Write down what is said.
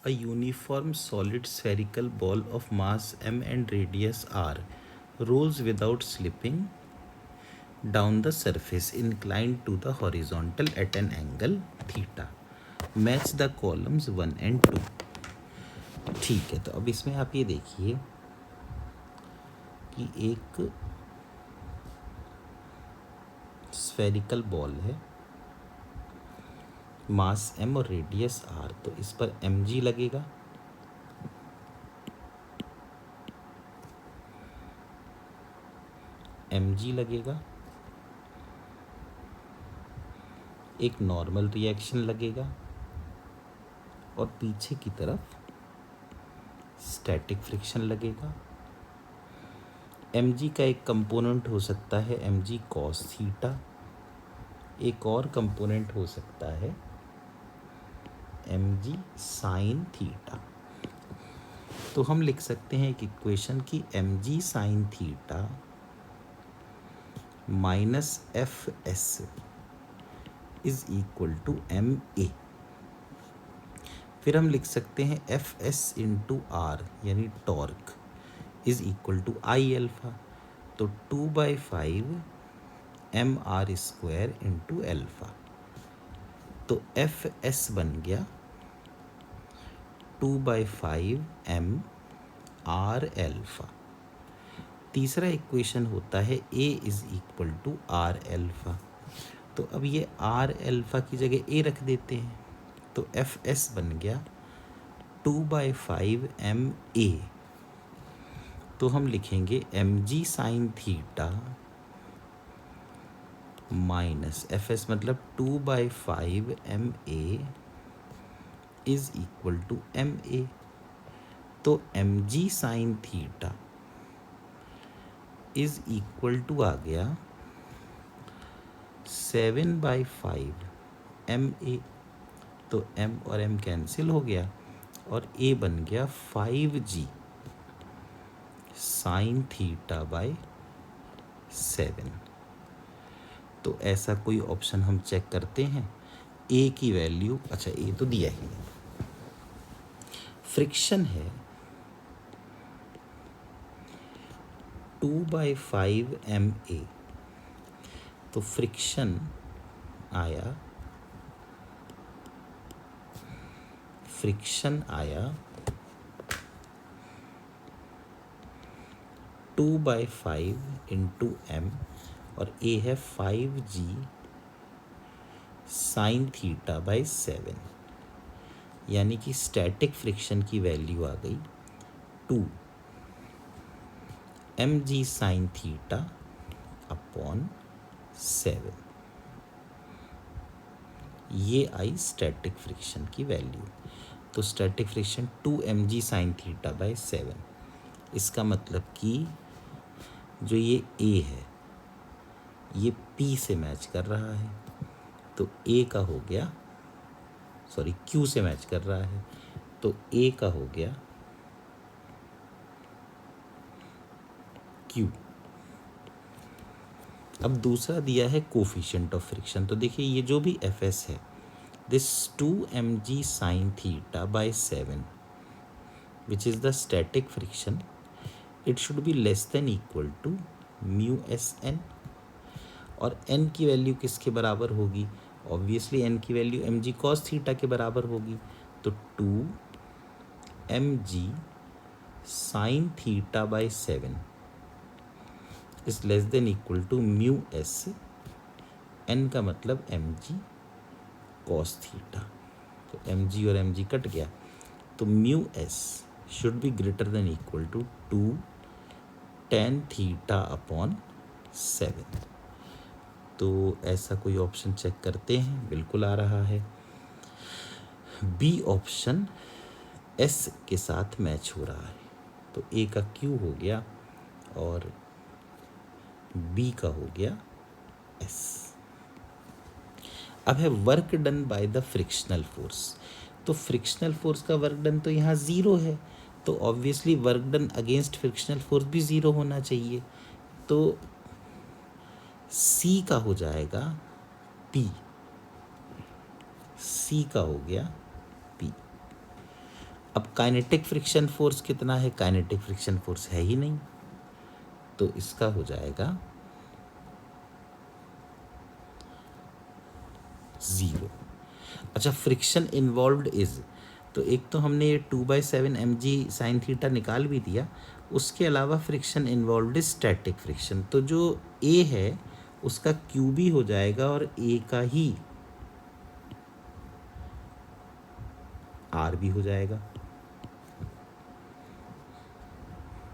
A uniform solid spherical ball of mass m and radius r rolls without slipping down the surface inclined to the horizontal at an angle theta. Match the columns 1 and 2. ठीक है, तो अब इसमें आप ये देखिए कि एक स्फेरिकल बॉल है, मास m और रेडियस r, तो इस पर mg लगेगा, mg लगेगा, एक नॉर्मल रिएक्शन लगेगा और पीछे की तरफ स्टैटिक फ्रिक्शन लगेगा। mg का एक कंपोनेंट हो सकता है mg cos थीटा, एक और कंपोनेंट हो सकता है mg sin थीटा। तो हम लिख सकते हैं एक इक्वेशन की mg sin theta minus F S is equal to M A. फिर हम लिख सकते हैं एफ एस इंटू आर यानी torque is equal to I alpha, तो 2/5 M R square into alpha. तो एफ एस बन गया 2/5 एम आर एल्फा। तीसरा इक्वेशन होता है A is equal to R alpha, तो अब ये आर एल्फा की जगह ए रख देते हैं, तो एफ एस बन गया 2/5 एम ए। तो हम लिखेंगे M G sine theta minus F S मतलब 2/5 M A is equal to M A. तो M G sine theta is equal to आ गया 7/5 एम ए, तो m और m कैंसिल हो गया और a बन गया 5g साइन थीटा बाय 7। तो ऐसा कोई ऑप्शन हम चेक करते हैं। a की वैल्यू, अच्छा a तो दिया ही नहीं, फ्रिक्शन है 2/5 एम ए, तो फ्रिक्शन आया 2/5 इंटू एम और ए है 5g साइन थीटा बाय 7, यानी कि स्टैटिक फ्रिक्शन की वैल्यू आ गई 2 mg साइन थीटा अपॉन 7। ये आई स्टैटिक फ्रिक्शन की वैल्यू। तो static friction 2 mg sine theta by 7। इसका मतलब कि जो ये A है ये P से मैच कर रहा है, तो A का हो गया, सॉरी Q से मैच कर रहा है, तो A का हो गया Q। अब दूसरा दिया है कोफिशिएंट ऑफ फ्रिक्शन, तो देखिए ये जो भी एफ एस है, this 2 mg sine theta by 7 which is the static friction, it should be less than equal to mu S N. और n की वैल्यू किसके बराबर होगी? ऑब्वियसली n की वैल्यू mg cos थीटा के बराबर होगी, तो 2 mg sine theta by 7 is less than equal to mu S, n का मतलब mg cos थीटा, तो mg और mg कट गया, तो mu S should be greater than equal to 2 tan theta upon 7। तो ऐसा कोई ऑप्शन चेक करते हैं, बिल्कुल आ रहा है बी ऑप्शन एस के साथ मैच हो रहा है, तो ए का क्यू हो गया और बी का हो गया एस। अब है work done by the frictional force, तो फ्रिक्शनल फोर्स का वर्क डन तो यहाँ ज़ीरो है, तो obviously work done against frictional force भी ज़ीरो होना चाहिए, तो सी का हो जाएगा पी, सी का हो गया पी। अब काइनेटिक फ्रिक्शन फोर्स कितना है, काइनेटिक फ्रिक्शन फोर्स है ही नहीं, तो इसका हो जाएगा 0। अच्छा, फ्रिक्शन इन्वॉल्व्ड इज, तो एक तो हमने ये 2/7 mg sin θ निकाल भी दिया, उसके अलावा friction involved is static friction, तो जो ए है उसका क्यू भी हो जाएगा और ए का ही आर भी हो जाएगा।